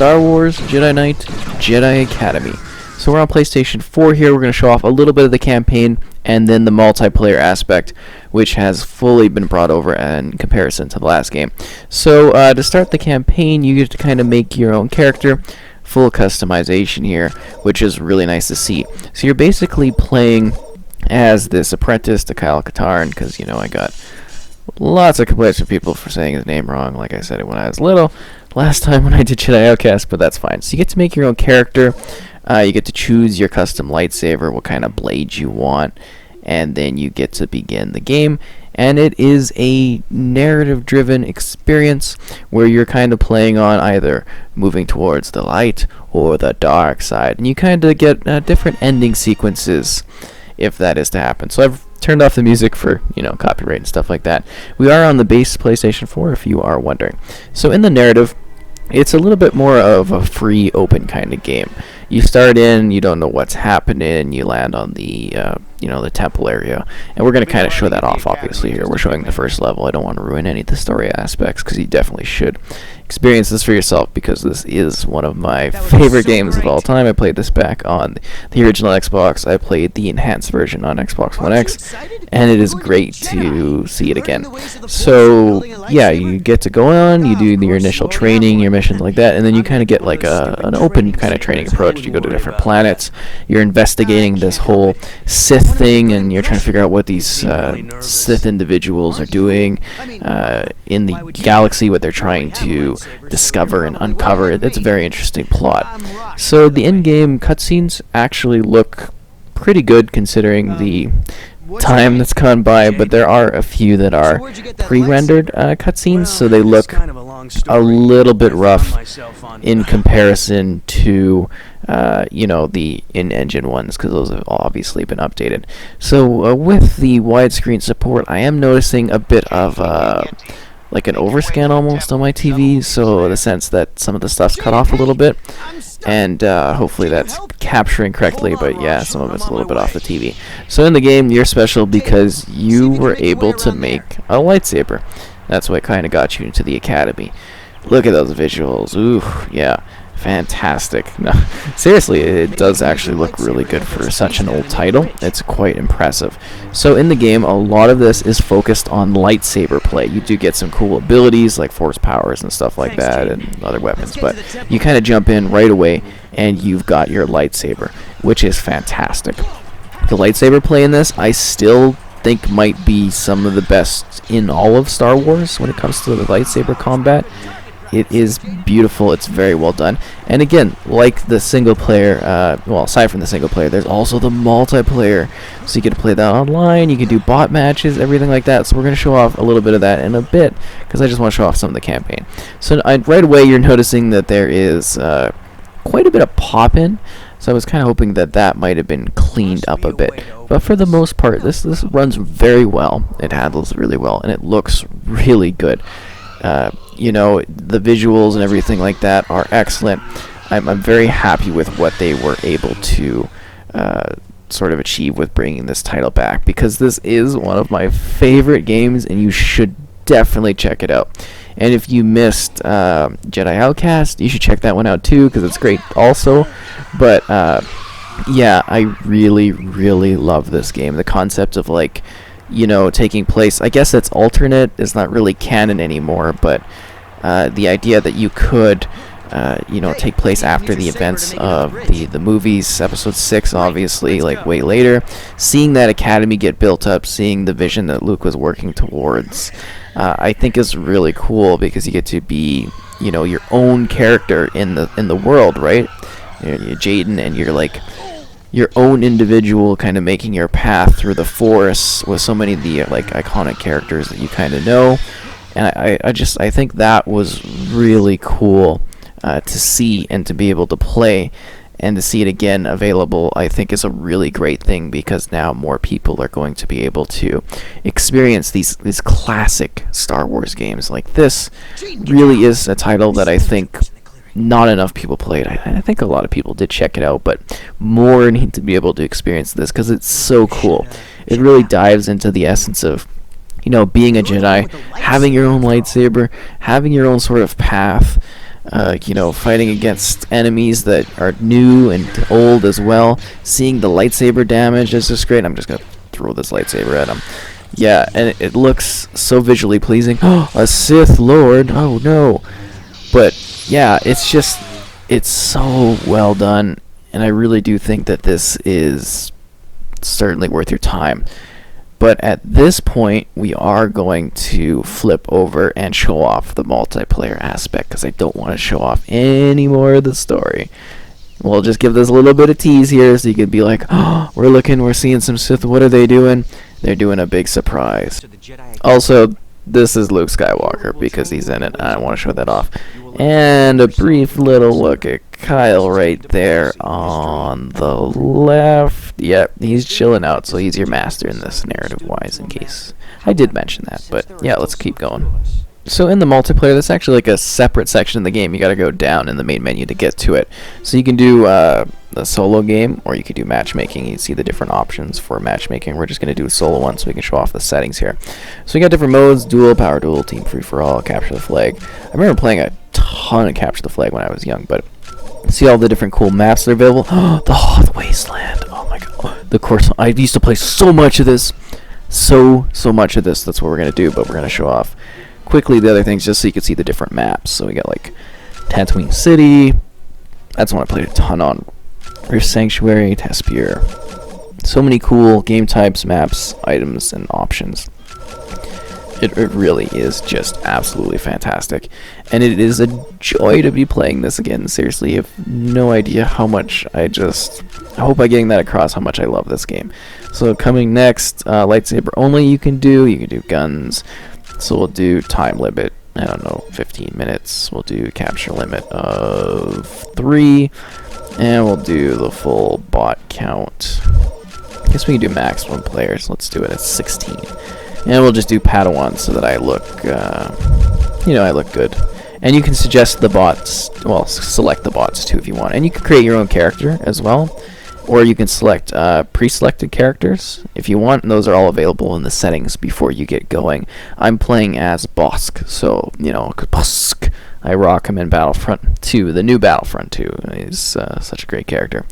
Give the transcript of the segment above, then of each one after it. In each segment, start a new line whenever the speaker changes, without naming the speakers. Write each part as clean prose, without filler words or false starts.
Star Wars Jedi Knight Jedi Academy. So we're on PlayStation 4 here. We're going to show off a little bit of the campaign and then the multiplayer aspect, which has fully been brought over in comparison to the last game. So to start the campaign, you get to kind of make your own character. Full customization here, which is really nice to see. So you're basically playing as this apprentice to Kyle Katarn, because, you know, I got lots of complaints from people for saying his name wrong, like I said it when I was little, last time when I did Jedi Outcast, but that's fine. So you get to make your own character, you get to choose your custom lightsaber, what kind of blade you want, and then you get to begin the game. And it is a narrative-driven experience where you're kind of playing on either moving towards the light or the dark side. And you kind of get different ending sequences if that is to happen. So I've turned off the music for, you know, copyright and stuff like that. We are on the base PlayStation 4 if you are wondering. So in the narrative, it's a little bit more of a free, open kind of game. You start in, you don't know what's happening, you land on the, the temple area, and we're going to kind of show that off, obviously, here. We're showing the first level. I don't want to ruin any of the story aspects, because you definitely should experience this for yourself, because this is one of my favorite games of all time. I played this back on the original Xbox. I played the enhanced version on Xbox One X, and it is great to see it again. So, yeah, you get to go on, you do your initial training, your missions like that, and then you kind of get like an open kind of training approach. You go to different planets, you're investigating this whole Sith thing, and you're trying to figure out what these Sith individuals are doing in the galaxy, what they're trying to discover and uncover. It's a very interesting plot. So the in-game cutscenes actually look pretty good considering the time that's gone by, but there are a few that are pre-rendered cutscenes, so they look a little bit rough in comparison to the in-engine ones, because those have obviously been updated. So with the widescreen support, I am noticing a bit of like an overscan almost on my TV, so in the sense that some of the stuff's cut off a little bit, and hopefully that's capturing correctly, but yeah, some of it's a little bit off the TV. So in the game, you're special because you were able to make a lightsaber. That's what kind of got you into the Academy. Look at those visuals. Ooh, yeah. Fantastic. No, seriously, it does actually look really good for such an old title. It's quite impressive. So in the game, a lot of this is focused on lightsaber play. You do get some cool abilities like force powers and stuff like that, and other weapons, but you kind of jump in right away and you've got your lightsaber, which is fantastic. The lightsaber play in this, I still think might be some of the best in all of Star Wars when it comes to the lightsaber combat. It is beautiful. It's very well done. And again, like the single player, aside from the single player, there's also the multiplayer. So you get to play that online. You can do bot matches, everything like that. So we're going to show off a little bit of that in a bit, because I just want to show off some of the campaign. So right away, you're noticing that there is quite a bit of pop-in. So I was kind of hoping that that might have been cleaned up a bit. But for the most part, this runs very well. It handles really well, and it looks really good. The visuals and everything like that are excellent. I'm very happy with what they were able to sort of achieve with bringing this title back, because this is one of my favorite games, and you should definitely check it out. And if you missed Jedi Outcast, you should check that one out too, because it's great also. But yeah, I really, really love this game. The concept of taking place, I guess it's alternate, it's not really canon anymore, but the idea that you could take place after the events of the movies, episode 6 obviously, like way later, seeing that academy get built up, seeing the vision that Luke was working towards, I think is really cool, because you get to be your own character in the world, right? You're Jaden, and you're like your own individual, kind of making your path through the forest with so many of the iconic characters that you kind of know. And I think that was really cool to see and to be able to play, and to see it again available, I think is a really great thing, because now more people are going to be able to experience these classic Star Wars games. Like this really is a title that I think not enough people played. I think a lot of people did check it out, but more need to be able to experience this, because it's so cool. It really dives into the essence of being a Jedi, having your own lightsaber, having your own sort of path, You know, fighting against enemies that are new and old as well. Seeing the lightsaber damage is just great. I'm just gonna throw this lightsaber at him. Yeah, and it looks so visually pleasing. A Sith Lord. Oh no. But yeah, it's so well done, and I really do think that this is certainly worth your time. But at this point, we are going to flip over and show off the multiplayer aspect, because I don't want to show off any more of the story. We'll just give this a little bit of tease here, so you could be like, oh, we're seeing some Sith. What are they doing? They're doing a big surprise. Also, this is Luke Skywalker, because he's in it, and I want to show that off. And a brief little look at Kyle right there on the left. Yep, he's chilling out, so he's your master in this narrative-wise, in case I did mention that. But yeah, let's keep going. So in the multiplayer, that's actually like a separate section in the game. You got to go down in the main menu to get to it. So you can do a solo game, or you can do matchmaking. You see the different options for matchmaking. We're just going to do a solo one so we can show off the settings here. So we got different modes: duel, power duel, team free for all, capture the flag. I remember playing a ton of capture the flag when I was young, but see all the different cool maps that are available. The wasteland. Oh my god. The course. I used to play so much of this. So much of this. That's what we're going to do, but we're going to show off quickly the other things just so you can see the different maps. So we got like Tatooine City. That's one I played a ton on. Rift Sanctuary, Taspier. So many cool game types, maps, items, and options. It really is just absolutely fantastic. And it is a joy to be playing this again. Seriously, you have no idea how much I hope I'm getting that across, how much I love this game. So coming next, lightsaber only you can do guns. So we'll do time limit, I don't know, 15 minutes. We'll do capture limit of 3. And we'll do the full bot count. I guess we can do maximum players. Let's do it at 16. And we'll just do Padawan so that I look, I look good. And you can suggest the bots, well, select the bots too if you want. And you can create your own character as well. Or you can select pre-selected characters if you want, and those are all available in the settings before you get going. I'm playing as Bosk, so, Bosk. I rock him in Battlefront 2, the new Battlefront 2. He's such a great character.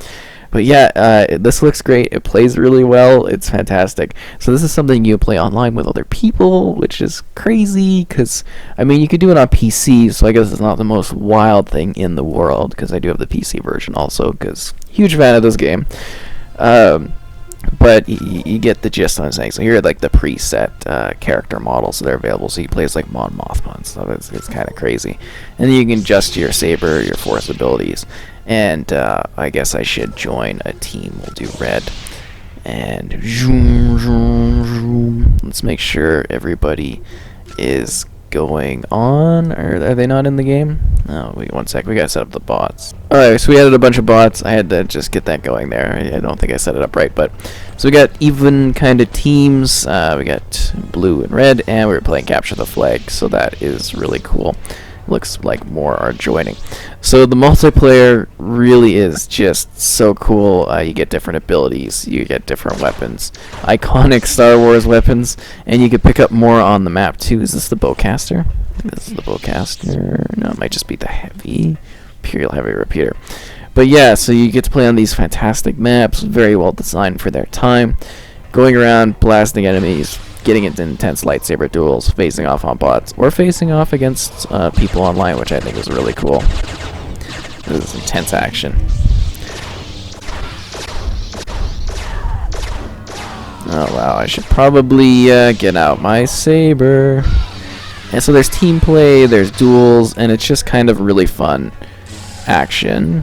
But yeah, this looks great. It plays really well. It's fantastic. So this is something you play online with other people, which is crazy, because, you could do it on PC, so I guess it's not the most wild thing in the world, because I do have the PC version also, because huge fan of this game. But you get the gist on what I'm saying. So here are like the preset character models that are available. So you play as like Mon Mothma and stuff. It's kind of crazy. And then you can adjust your saber, your force abilities. And I guess I should join a team. We'll do red. And zoom, zoom, zoom. Let's make sure everybody is going on. Or are they not in the game? Oh, wait 1 sec. We gotta set up the bots. Alright, so we added a bunch of bots. I had to just get that going there. I don't think I set it up right, but so we got even kind of teams. We got blue and red, and we were playing capture the flag, so that is really cool. Looks like more are joining. So the multiplayer really is just so cool. You get different abilities, you get different weapons, iconic Star Wars weapons, and you can pick up more on the map too. Is this the bowcaster? This is the bowcaster. No, it might just be the heavy Imperial heavy repeater. But yeah, so you get to play on these fantastic maps, very well designed for their time, going around blasting enemies, getting into intense lightsaber duels, facing off on bots, or facing off against people online, which I think is really cool. This is intense action. Oh wow, I should probably get out my saber. And so there's team play, there's duels, and it's just kind of really fun action.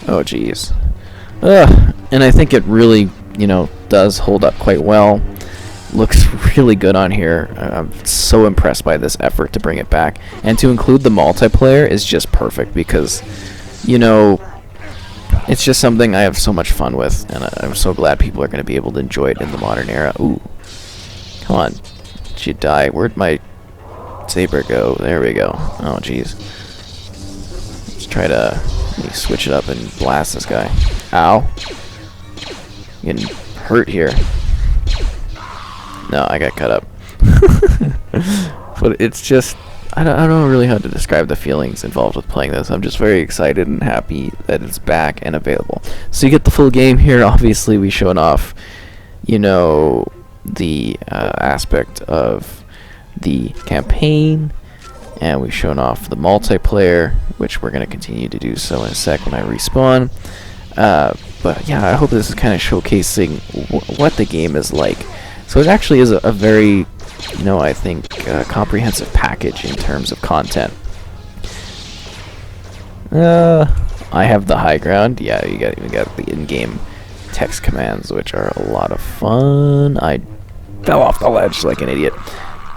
Oh jeez. And I think it really, does hold up quite well. Looks really good on here. I'm so impressed by this effort to bring it back. And to include the multiplayer is just perfect because, it's just something I have so much fun with. And I'm so glad people are going to be able to enjoy it in the modern era. Ooh. Come on. Jedi. Where'd my saber go? There we go. Oh, jeez. Let's try to switch it up and blast this guy. Ow. I'm getting hurt here. No, I got cut up. But it's just I don't know really how to describe the feelings involved with playing this. I'm just very excited and happy that it's back and available. So you get the full game here. Obviously, we showing off, you know, the aspect of the campaign, and we've shown off the multiplayer, which we're going to continue to do so in a sec when I respawn. But yeah, I hope this is kind of showcasing what the game is like. So it actually is a very, you know, I think comprehensive package in terms of content. I have the high ground. Yeah, you got the in-game text commands, which are a lot of fun. I fell off the ledge like an idiot.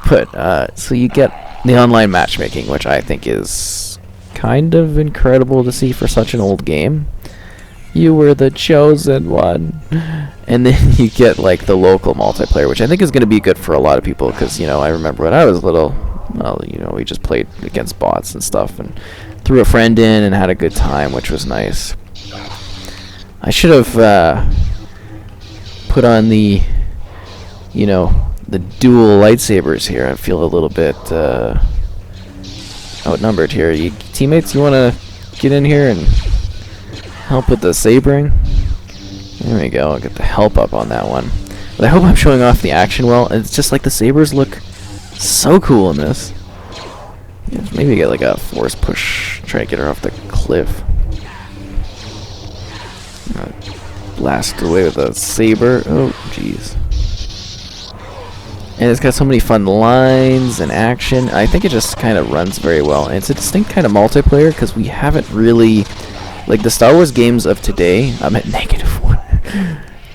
But so you get the online matchmaking, which I think is kind of incredible to see for such an old game. You were the chosen one. And then you get like the local multiplayer, which I think is going to be good for a lot of people, because, you know, I remember when I was little, well, you know, we just played against bots and stuff and threw a friend in and had a good time, which was nice. I should have put on the, you know, the dual lightsabers here. I feel a little bit outnumbered here. You teammates, you want to get in here and help with the sabering? There we go. I'll get the help up on that one. But I hope I'm showing off the action well. It's just like the sabers look so cool in this. Yeah, maybe get like a force push, try to get her off the cliff. Blast away with a saber. Oh, jeez. And it's got so many fun lines and action. I think it just kind of runs very well. And it's a distinct kind of multiplayer, because we haven't really, like the Star Wars games of today, I'm at -1.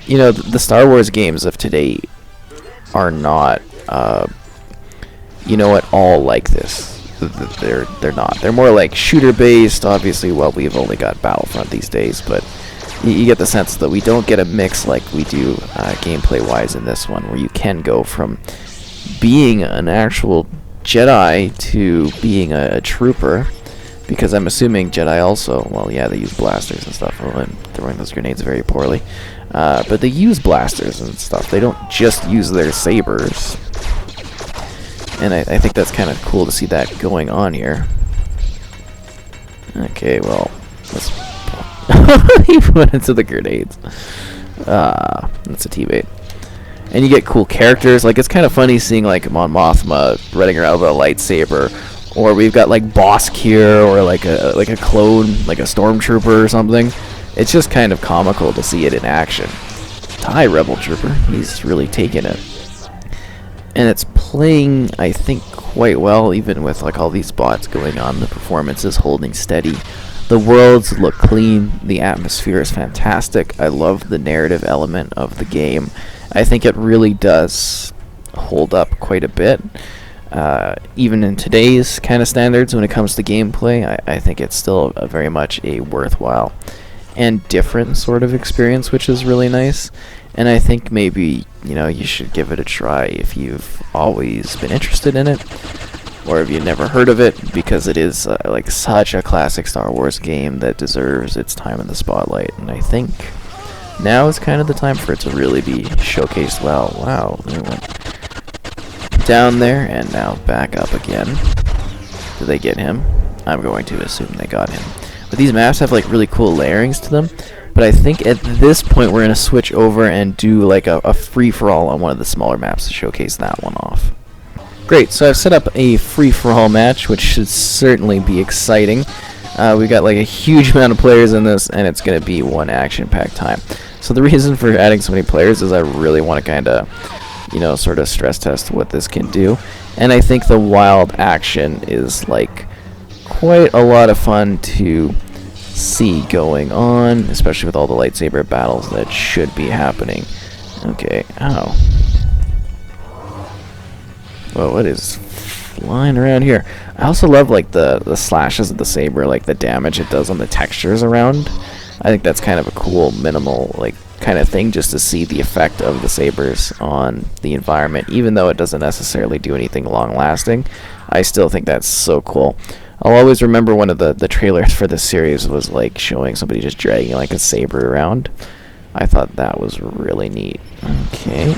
You know, the Star Wars games of today are not, you know, at all like this. They're not. They're more like shooter based. Obviously, well, we've only got Battlefront these days, but you get the sense that we don't get a mix like we do gameplay wise in this one, where you can go from being an actual Jedi to being a trooper, because I'm assuming Jedi also, well, yeah, they use blasters and stuff. Well, I'm throwing those grenades very poorly, but they use blasters and stuff. They don't just use their sabers, and I think that's kind of cool to see that going on here. Okay, well, let's he went into the grenades. That's a teammate. And you get cool characters. Like, it's kind of funny seeing like Mon Mothma running around with a lightsaber, or we've got like Bosk here, or like a clone, like a stormtrooper or something. It's just kind of comical to see it in action. TIE Rebel Trooper, he's really taking it, and it's playing, I think, quite well, even with like all these bots going on. The performance is holding steady. The worlds look clean. The atmosphere is fantastic. I love the narrative element of the game. I think it really does hold up quite a bit. Even in today's kind of standards when it comes to gameplay, I think it's still very much a worthwhile and different sort of experience, which is really nice. And I think maybe, you know, you should give it a try if you've always been interested in it, or if you've never heard of it, because it is like such a classic Star Wars game that deserves its time in the spotlight. And I think now is kind of the time for it to really be showcased well. Wow, it went down there and now back up again. Did they get him? I'm going to assume they got him. But these maps have like really cool layerings to them. But I think at this point we're going to switch over and do like a free-for-all on one of the smaller maps to showcase that one off. Great, so I've set up a free-for-all match, which should certainly be exciting. We've got like a huge amount of players in this, and it's going to be one action-packed time. So the reason for adding so many players is I really want to kind of, you know, sort of stress test what this can do. And I think the wild action is like quite a lot of fun to see going on, especially with all the lightsaber battles that should be happening. Okay, ow. Whoa, what is flying around here? I also love like the slashes of the saber, like the damage it does on the textures around. I think that's kind of a cool minimal like kind of thing, just to see the effect of the sabers on the environment, even though it doesn't necessarily do anything long lasting. I still think that's so cool. I'll always remember one of the trailers for this series was like showing somebody just dragging like a saber around. I thought that was really neat. Okay.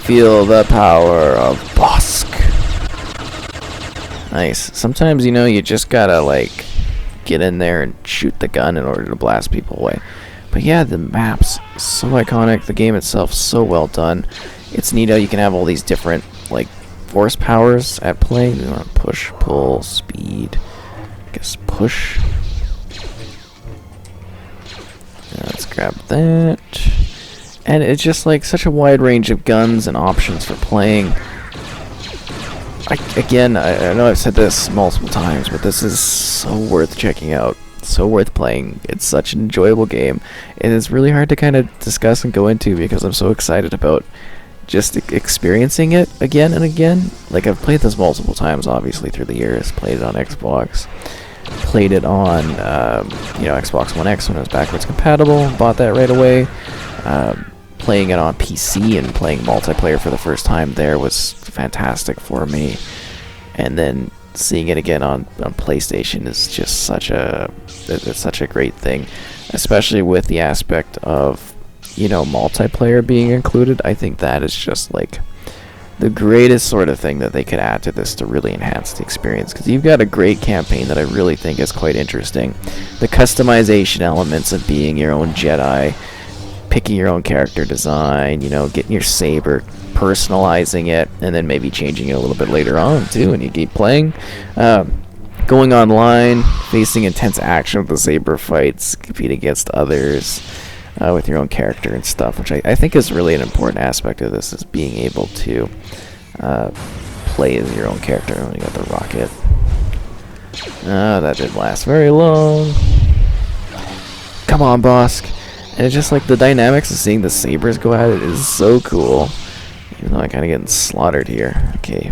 Feel the power of Bosk. Nice. Sometimes, you know, you just gotta, like, get in there and shoot the gun in order to blast people away. But yeah, the map's so iconic. The game itself so well done. It's neat how you can have all these different, like, force powers at play. You want push, pull, speed. I guess push. Let's grab that. And it's just like such a wide range of guns and options for playing. I know I've said this multiple times, but this is so worth checking out. So worth playing. It's such an enjoyable game. And it's really hard to kind of discuss and go into because I'm so excited about just experiencing it again and again. Like, I've played this multiple times, obviously, through the years. Played it on Xbox. Played it on, Xbox One X when it was backwards compatible. Bought that right away. Playing it on PC and playing multiplayer for the first time there was fantastic for me. And then seeing it again on PlayStation is just such a great thing, especially with the aspect of, multiplayer being included. I think that is just like the greatest sort of thing that they could add to this to really enhance the experience, because you've got a great campaign that I really think is quite interesting. The customization elements of being your own Jedi, picking your own character design, getting your saber, personalizing it, and then maybe changing it a little bit later on too when you keep playing. Going online, facing intense action with the saber fights, compete against others with your own character and stuff, which I think is really an important aspect of this, is being able to play as your own character. When you got the rocket. That didn't last very long. Come on, Bosk. And it's just like the dynamics of seeing the sabers go at it is so cool. Even though I'm kind of getting slaughtered here. Okay.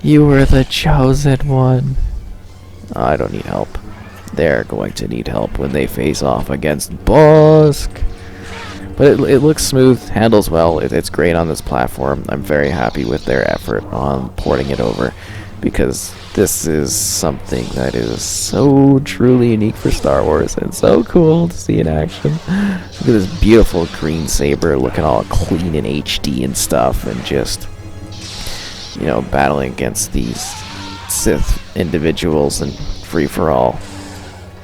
You were the chosen one. I don't need help. They're going to need help when they face off against Bosk. But it looks smooth, handles well. It's great on this platform. I'm very happy with their effort on porting it over, because this is something that is so truly unique for Star Wars and so cool to see in action. Look at this beautiful green saber looking all clean in HD and stuff, and just, battling against these Sith individuals and free-for-all.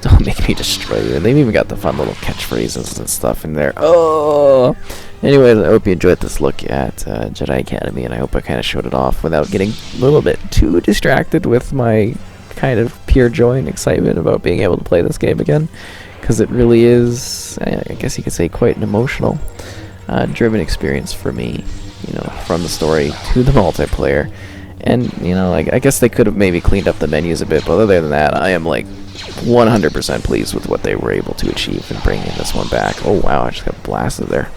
Don't make me destroy you. And they've even got the fun little catchphrases and stuff in there. Oh! Anyways, I hope you enjoyed this look at Jedi Academy, and I hope I kind of showed it off without getting a little bit too distracted with my kind of pure joy and excitement about being able to play this game again, because it really is, I guess you could say, quite an emotional driven experience for me, from the story to the multiplayer. And, I guess they could have maybe cleaned up the menus a bit, but other than that, I am, 100% pleased with what they were able to achieve in bringing this one back. Oh, wow, I just got blasted there.